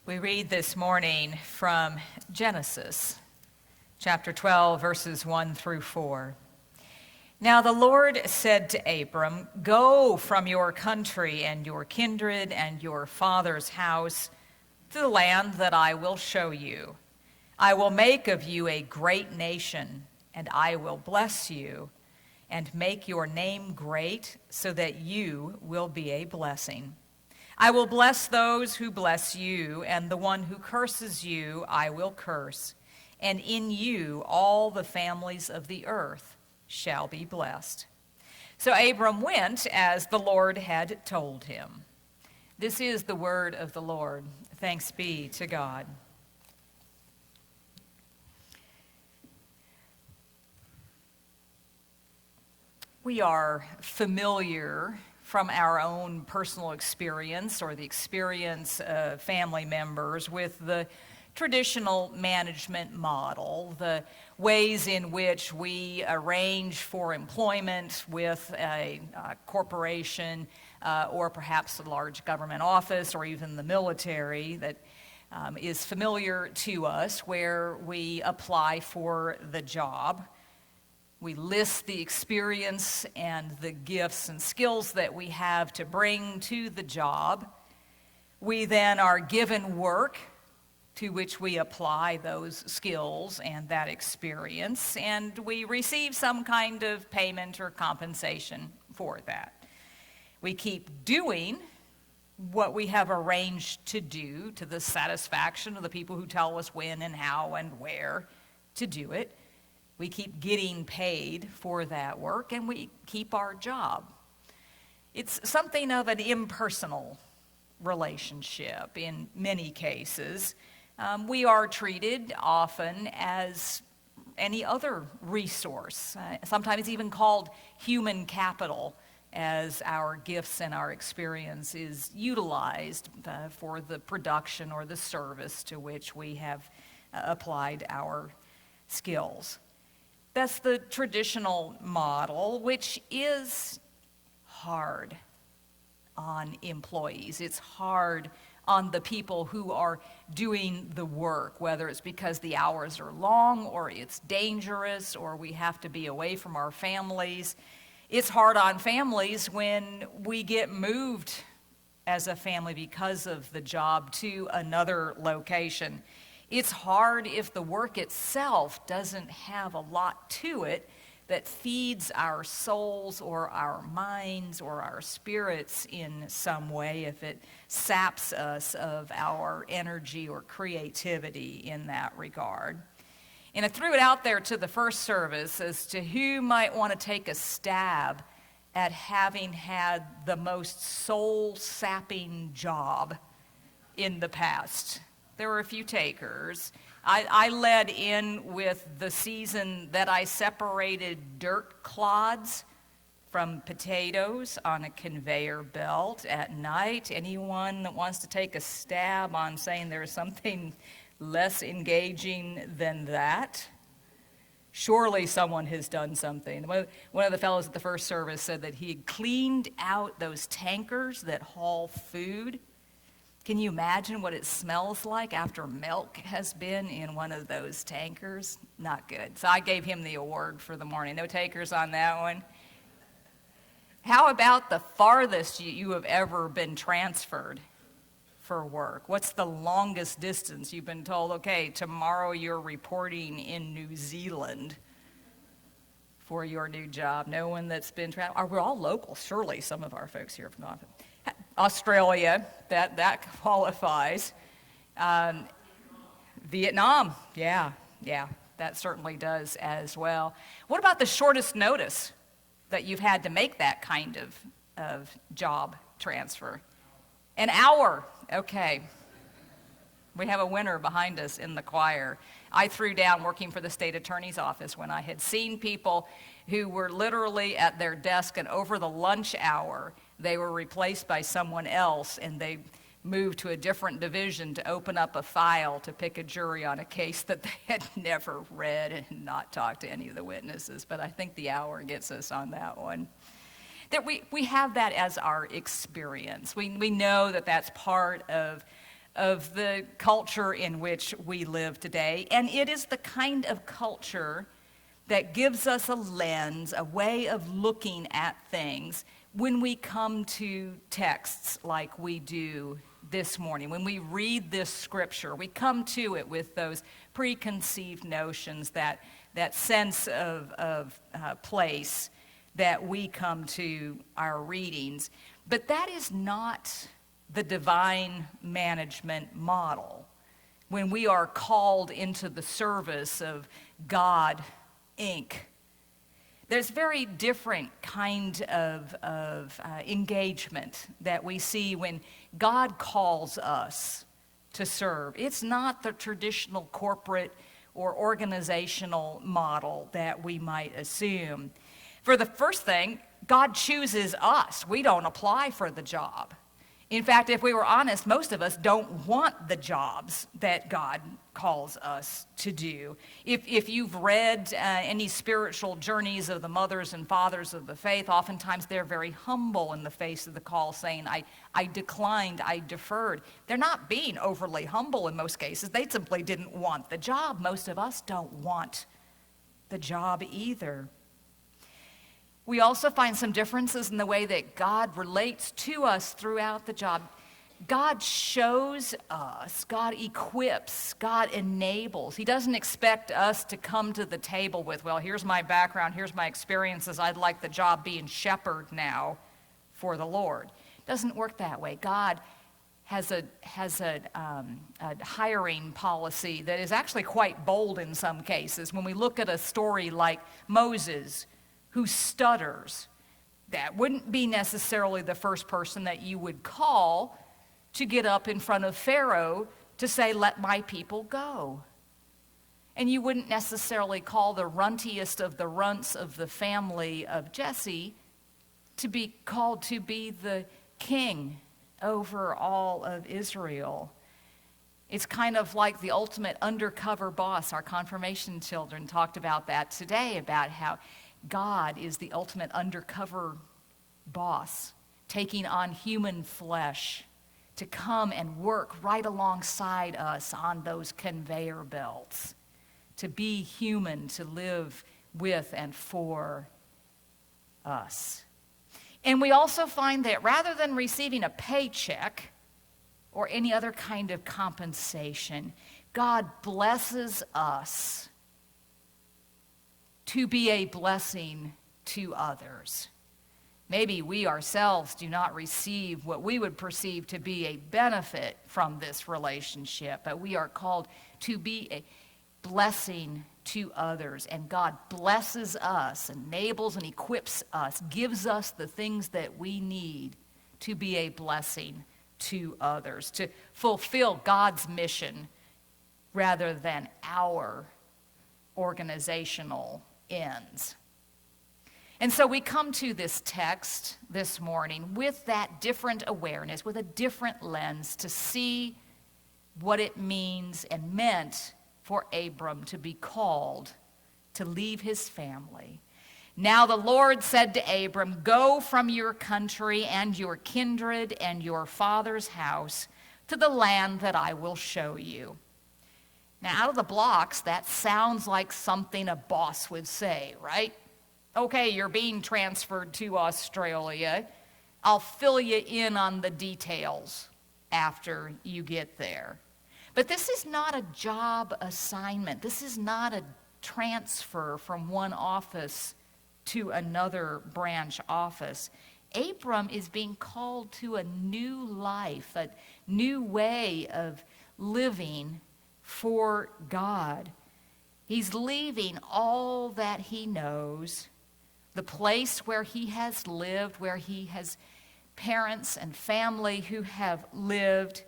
We read this morning from Genesis, chapter 12, verses 1 through 4. Now the Lord said to Abram, "Go from your country and your kindred and your father's house to the land that I will show you. I will make of you a great nation, and I will bless you and make your name great so that you will be a blessing. I will bless those who bless you, and the one who curses you I will curse. And in you all the families of the earth shall be blessed." So Abram went as the Lord had told him. This is the word of the Lord. Thanks be to God. We are familiar from our own personal experience or the experience of family members with the traditional management model, the ways in which we arrange for employment with a corporation or perhaps a large government office or even the military that is familiar to us, where we apply for the job. We list the experience and the gifts and skills that we have to bring to the job. We then are given work to which we apply those skills and that experience, and we receive some kind of payment or compensation for that. We keep doing what we have arranged to do to the satisfaction of the people who tell us when and how and where to do it. We keep getting paid for that work, and we keep our job. It's something of an impersonal relationship in many cases. We are treated often as any other resource, sometimes even called human capital, as our gifts and our experience is utilized for the production or the service to which we have applied our skills. That's the traditional model, which is hard on employees. It's hard on the people who are doing the work, whether it's because the hours are long or it's dangerous or we have to be away from our families. It's hard on families when we get moved as a family because of the job to another location. It's hard if the work itself doesn't have a lot to it that feeds our souls or our minds or our spirits in some way, if it saps us of our energy or creativity in that regard. And I threw it out there to the first service as to who might want to take a stab at having had the most soul-sapping job in the past. There were a few takers. I led in with the season that I separated dirt clods from potatoes on a conveyor belt at night. Anyone that wants to take a stab on saying there's something less engaging than that? Surely someone has done something. One of the fellows at the first service said that he had cleaned out those tankers that haul food. Can you imagine what it smells like after milk has been in one of those tankers? Not good. So I gave him the award for the morning. No takers on that one. How about the farthest you have ever been transferred for work? What's the longest distance you've been told, okay, tomorrow you're reporting in New Zealand for your new job? No one that's been traveling. We're all local. Surely some of our folks here have gone. Australia, that qualifies. Vietnam, yeah, that certainly does as well. What about the shortest notice that you've had to make that kind of job transfer? An hour, okay. We have a winner behind us in the choir. I threw down working for the state attorney's office when I had seen people who were literally at their desk, and over the lunch hour, they were replaced by someone else, and they moved to a different division to open up a file to pick a jury on a case that they had never read and not talked to any of the witnesses. But I think the hour gets us on that one. That we have that as our experience. We know that that's part of of the culture in which we live today. And it is the kind of culture that gives us a lens, a way of looking at things when we come to texts like we do this morning. When we read this scripture, we come to it with those preconceived notions, that sense of place that we come to our readings. But that is not the divine management model. When we are called into the service of God, Inc., there's very different kind of engagement that we see when God calls us to serve. It's not the traditional corporate or organizational model that we might assume. For the first thing, God chooses us. We don't apply for the job. In fact, if we were honest, most of us don't want the jobs that God calls us to do. If you've read any spiritual journeys of the mothers and fathers of the faith, oftentimes they're very humble in the face of the call, saying, I declined, I deferred. They're not being overly humble in most cases. They simply didn't want the job. Most of us don't want the job either. We also find some differences in the way that God relates to us throughout the job. God shows us, God equips, God enables. He doesn't expect us to come to the table with, well, here's my background, here's my experiences, I'd like the job being shepherd now for the Lord. It doesn't work that way. God has a hiring policy that is actually quite bold in some cases. When we look at a story like Moses, who stutters, that wouldn't be necessarily the first person that you would call to get up in front of Pharaoh to say, let my people go. And you wouldn't necessarily call the runtiest of the runts of the family of Jesse to be called to be the king over all of Israel. It's kind of like the ultimate undercover boss. Our confirmation children talked about that today, about how God is the ultimate undercover boss, taking on human flesh to come and work right alongside us on those conveyor belts, to be human, to live with and for us. And we also find that rather than receiving a paycheck or any other kind of compensation, God blesses us to be a blessing to others. Maybe we ourselves do not receive what we would perceive to be a benefit from this relationship, but we are called to be a blessing to others. And God blesses us, enables and equips us, gives us the things that we need to be a blessing to others, to fulfill God's mission rather than our organizational ends. And so we come to this text this morning with that different awareness, with a different lens to see what it means and meant for Abram to be called to leave his family. Now the Lord said to Abram, go from your country and your kindred and your father's house to the land that I will show you. Now, out of the blocks, that sounds like something a boss would say, right? Okay, you're being transferred to Australia. I'll fill you in on the details after you get there. But this is not a job assignment. This is not a transfer from one office to another branch office. Abram is being called to a new life, a new way of living for God. He's leaving all that he knows, the place where he has lived, where he has parents and family who have lived,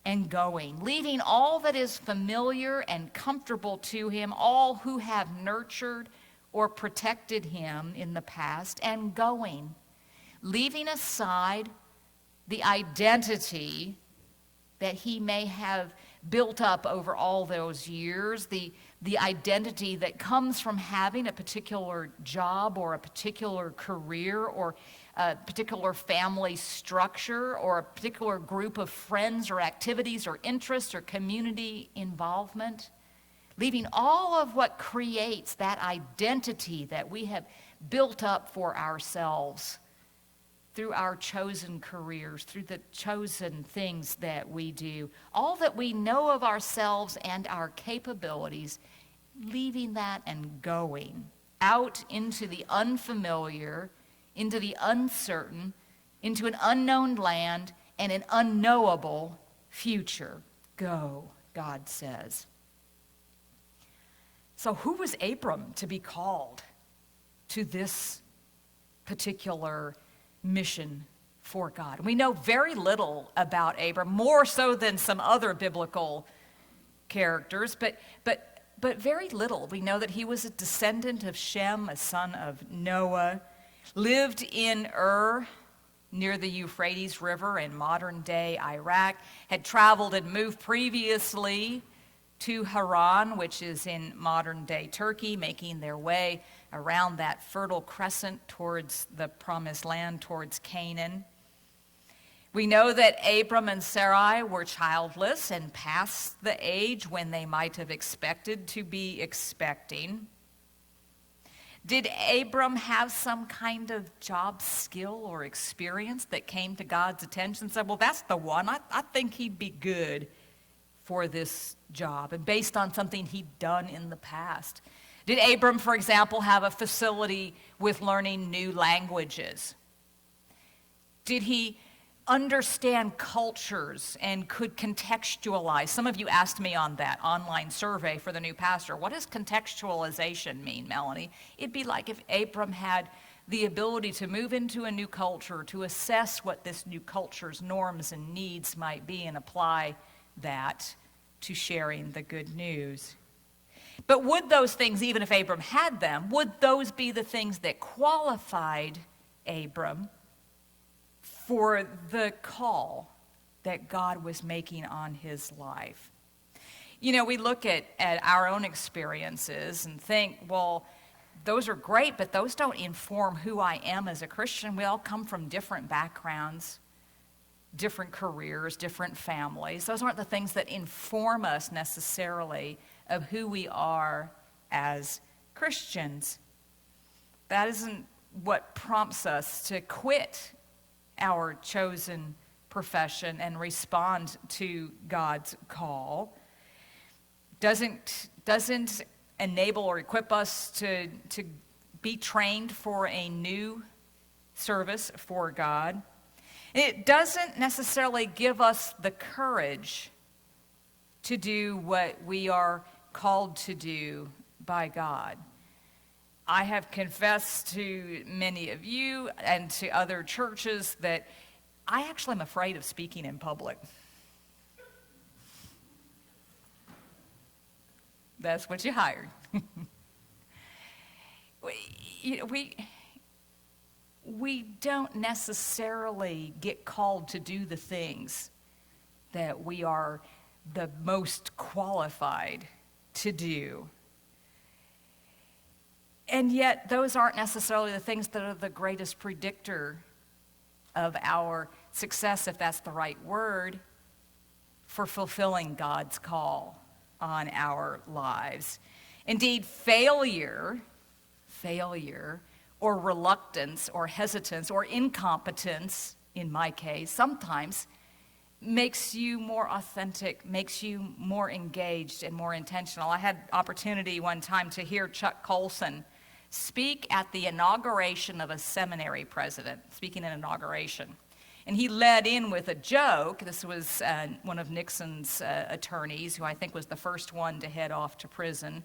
and going, leaving all that is familiar and comfortable to him, all who have nurtured or protected him in the past, and going, leaving aside the identity that he may have built up over all those years, the the identity that comes from having a particular job or a particular career or a particular family structure or a particular group of friends or activities or interests or community involvement. Leaving all of what creates that identity that we have built up for ourselves through our chosen careers, through the chosen things that we do, all that we know of ourselves and our capabilities, leaving that and going out into the unfamiliar, into the uncertain, into an unknown land and an unknowable future. Go, God says. So who was Abram to be called to this particular mission for God? We know very little about Abram, more so than some other biblical characters, but very little. We know that he was a descendant of Shem, a son of Noah, lived in Ur, near the Euphrates River in modern-day Iraq, had traveled and moved previously to Haran, which is in modern-day Turkey, making their way around that fertile crescent towards the promised land, towards Canaan. We know that Abram and Sarai were childless and past the age when they might have expected to be expecting. Did Abram have some kind of job skill or experience that came to God's attention and said, well, that's the one. I think he'd be good for this job, and based on something he'd done in the past? Did Abram, for example, have a facility with learning new languages? Did he understand cultures and could contextualize? Some of you asked me on that online survey for the new pastor, what does contextualization mean, Melanie? It'd be like if Abram had the ability to move into a new culture, to assess what this new culture's norms and needs might be and apply that to sharing the good news. But would those things, even if Abram had them, would those be the things that qualified Abram for the call that God was making on his life? You know, we look at our own experiences and think, well, those are great, but those don't inform who I am as a Christian. We all come from different backgrounds, different careers, different families. Those aren't the things that inform us necessarily of who we are as Christians. That isn't what prompts us to quit our chosen profession and respond to God's call. Doesn't enable or equip us to be trained for a new service for God. It doesn't necessarily give us the courage to do what we are called to do by God. I have confessed to many of you and to other churches that I actually am afraid of speaking in public. That's what you hired. We don't necessarily get called to do the things that we are the most qualified to do. And yet, those aren't necessarily the things that are the greatest predictor of our success, if that's the right word, for fulfilling God's call on our lives. Indeed, failure, or reluctance, or hesitance, or incompetence, in my case, sometimes makes you more authentic, makes you more engaged and more intentional. I had opportunity one time to hear Chuck Colson speak at the inauguration of a seminary president, speaking at inauguration. And he led in with a joke. This was one of Nixon's attorneys, who I think was the first one to head off to prison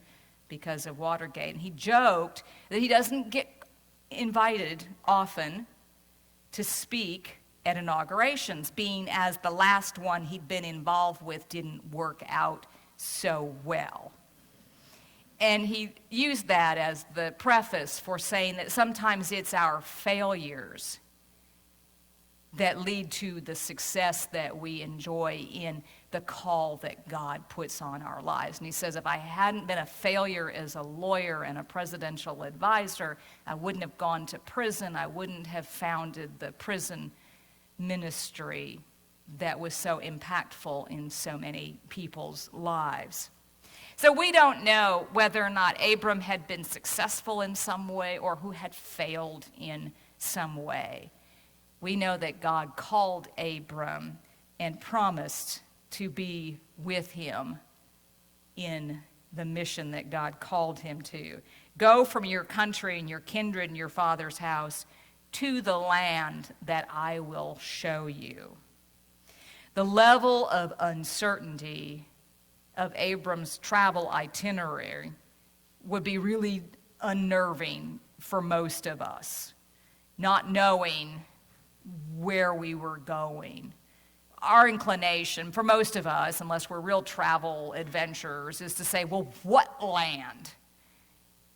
because of Watergate. And he joked that he doesn't get invited often to speak at inaugurations, being as the last one he'd been involved with didn't work out so well. And he used that as the preface for saying that sometimes it's our failures that lead to the success that we enjoy in the call that God puts on our lives. And he says, if I hadn't been a failure as a lawyer and a presidential advisor, I wouldn't have gone to prison. I wouldn't have founded the prison ministry that was so impactful in so many people's lives. So we don't know whether or not Abram had been successful in some way or who had failed in some way. We know that God called Abram and promised to be with him in the mission that God called him to. Go from your country and your kindred and your father's house to the land that I will show you. The level of uncertainty of Abram's travel itinerary would be really unnerving for most of us, not knowing where we were going. Our inclination, for most of us, unless we're real travel adventurers, is to say, well, what land?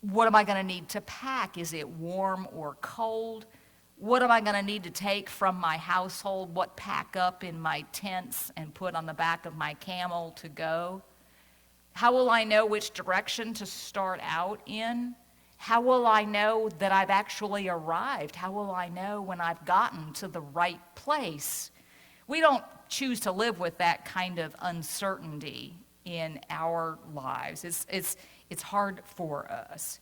What am I going to need to pack? Is it warm or cold? What am I going to need to take from my household? What pack up in my tents and put on the back of my camel to go? How will I know which direction to start out in? How will I know that I've actually arrived? How will I know when I've gotten to the right place? We don't choose to live with that kind of uncertainty in our lives. It's hard for us.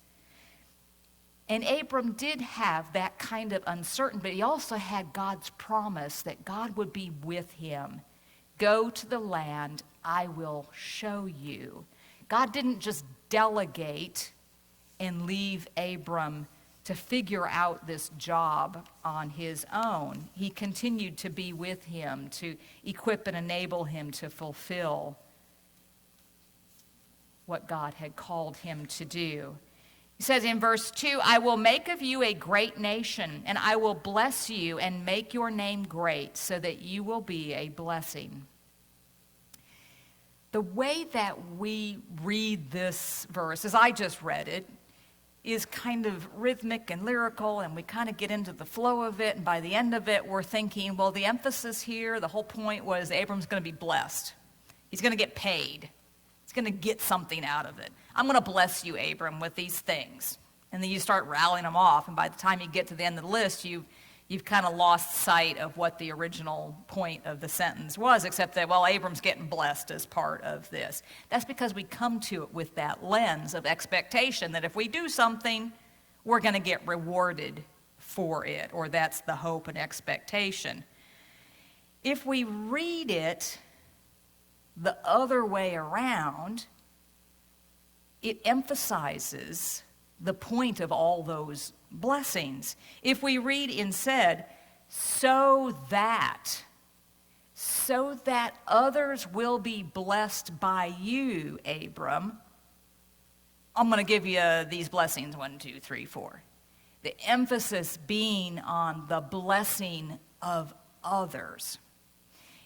And Abram did have that kind of uncertainty, but he also had God's promise that God would be with him. Go to the land I will show you. God didn't just delegate and leave Abram to figure out this job on his own. He continued to be with him, to equip and enable him to fulfill what God had called him to do. He says in verse 2, I will make of you a great nation, and I will bless you and make your name great, so that you will be a blessing. The way that we read this verse, as I just read it, is kind of rhythmic and lyrical, and we kind of get into the flow of it, and by the end of it, we're thinking, well, the emphasis here, the whole point was Abram's going to be blessed. He's going to get paid. He's going to get something out of it. I'm going to bless you, Abram, with these things. And then you start rattling them off, and by the time you get to the end of the list, you've kind of lost sight of what the original point of the sentence was, except that, well, Abram's getting blessed as part of this. That's because we come to it with that lens of expectation that if we do something, we're going to get rewarded for it, or that's the hope and expectation. If we read it the other way around, it emphasizes the point of all those blessings. If we read instead, so that others will be blessed by you, Abram, I'm going to give you these blessings, 1, 2, 3, 4. The emphasis being on the blessing of others.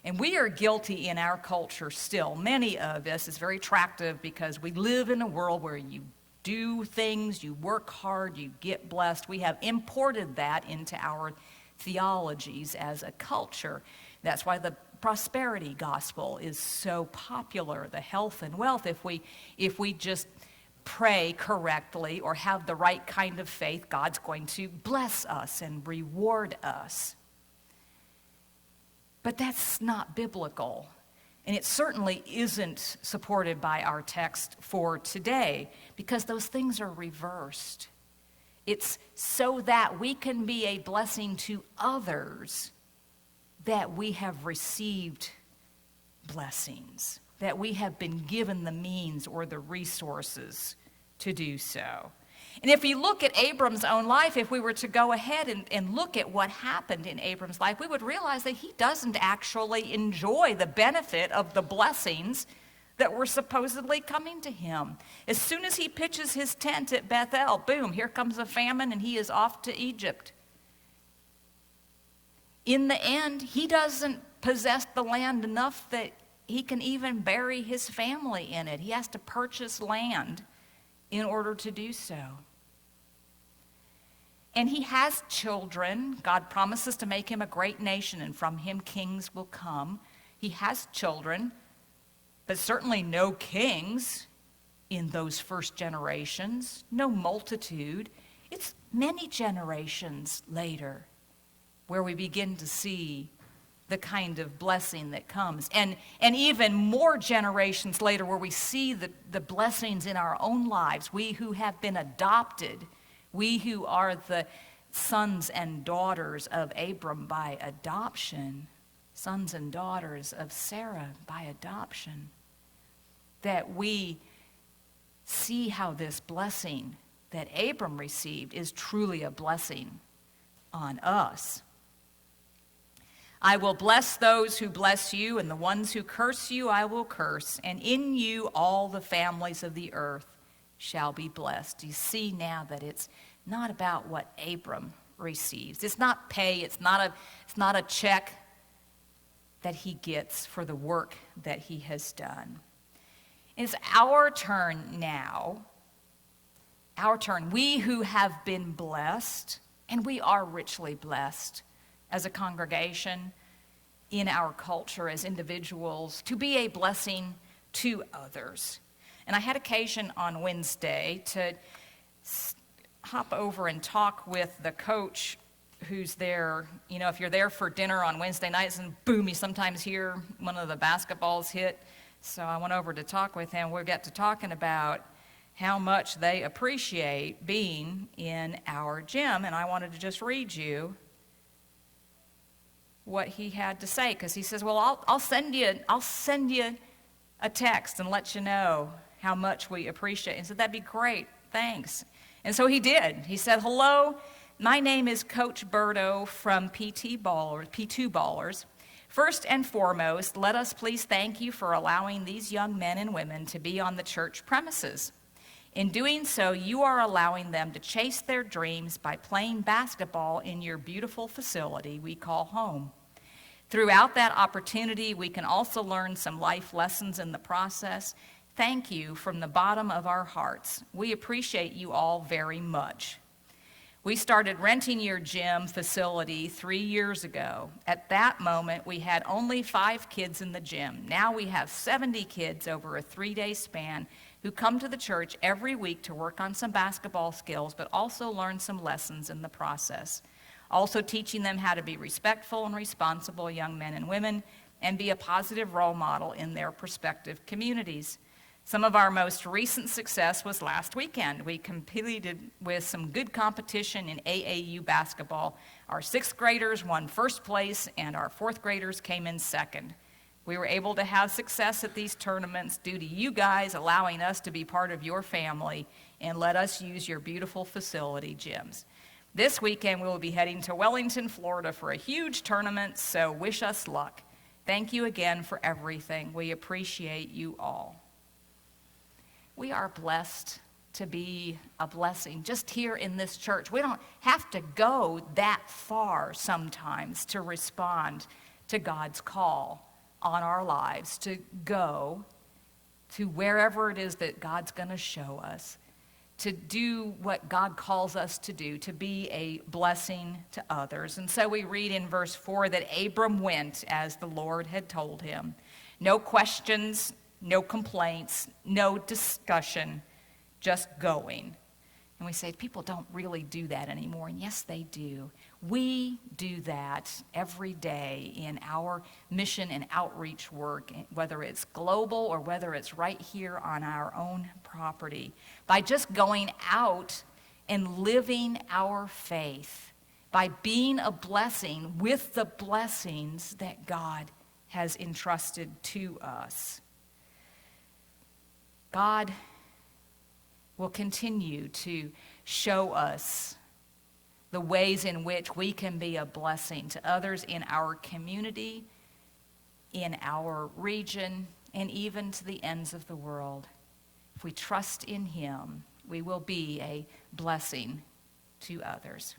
And we are guilty in our culture still. Many of us, it's very attractive because we live in a world where you do things, you work hard, you get blessed. We have imported that into our theologies as a culture. That's why the prosperity gospel is so popular, the health and wealth. If we just pray correctly or have the right kind of faith, God's going to bless us and reward us. But that's not biblical. And it certainly isn't supported by our text for today, because those things are reversed. It's so that we can be a blessing to others that we have received blessings, that we have been given the means or the resources to do so. And if we look at Abram's own life, if we were to go ahead and look at what happened in Abram's life, we would realize that he doesn't actually enjoy the benefit of the blessings that were supposedly coming to him. As soon as he pitches his tent at Bethel, boom, here comes a famine, and he is off to Egypt. In the end, he doesn't possess the land enough that he can even bury his family in it. He has to purchase land in order to do so. And he has children. God promises to make him a great nation, and from him kings will come. He has children, but certainly no kings in those first generations, no multitude. It's many generations later where we begin to see the kind of blessing that comes. And even more generations later where we see the blessings in our own lives, we who have been adopted, we who are the sons and daughters of Abram by adoption, sons and daughters of Sarah by adoption, that we see how this blessing that Abram received is truly a blessing on us. I will bless those who bless you, and the ones who curse you I will curse, and in you all the families of the earth shall be blessed. You see now that it's not about what Abram receives. It's not pay, it's not a check that he gets for the work that he has done. It's our turn now, our turn. We who have been blessed, and we are richly blessed as a congregation, in our culture, as individuals, to be a blessing to others. And I had occasion on Wednesday to hop over and talk with the coach who's there. You know, if you're there for dinner on Wednesday nights, and boom, you sometimes hear one of the basketballs hit. So I went over to talk with him. We got to talking about how much they appreciate being in our gym, and I wanted to just read you what he had to say, because he says, well, I'll send you a text and let you know how much we appreciate it. And said, that'd be great, thanks. And so he did. He said, hello, my name is Coach Berto from P2 Ballers. First and foremost, let us please thank you for allowing these young men and women to be on the church premises. In doing so, you are allowing them to chase their dreams by playing basketball in your beautiful facility we call home. Throughout that opportunity, we can also learn some life lessons in the process. Thank you from the bottom of our hearts. We appreciate you all very much. We started renting your gym facility 3 years ago. At that moment, we had only 5 kids in the gym. Now we have 70 kids over a 3-day span who come to the church every week to work on some basketball skills, but also learn some lessons in the process. Also teaching them how to be respectful and responsible young men and women and be a positive role model in their respective communities. Some of our most recent success was last weekend. We competed with some good competition in AAU basketball. Our 6th graders won first place and our 4th graders came in second. We were able to have success at these tournaments due to you guys allowing us to be part of your family and let us use your beautiful facility gyms. This weekend, we will be heading to Wellington, Florida for a huge tournament, so wish us luck. Thank you again for everything. We appreciate you all. We are blessed to be a blessing just here in this church. We don't have to go that far sometimes to respond to God's call on our lives, to go to wherever it is that God's going to show us, to do what God calls us to do, to be a blessing to others. And so we read in verse 4 that Abram went as the Lord had told him. No questions, no complaints, no discussion, just going. And we say, people don't really do that anymore. And yes, they do. We do that every day in our mission and outreach work, whether it's global or whether it's right here on our own property, by just going out and living our faith, by being a blessing with the blessings that God has entrusted to us. God will continue to show us the ways in which we can be a blessing to others in our community, in our region, and even to the ends of the world. If we trust in Him, we will be a blessing to others.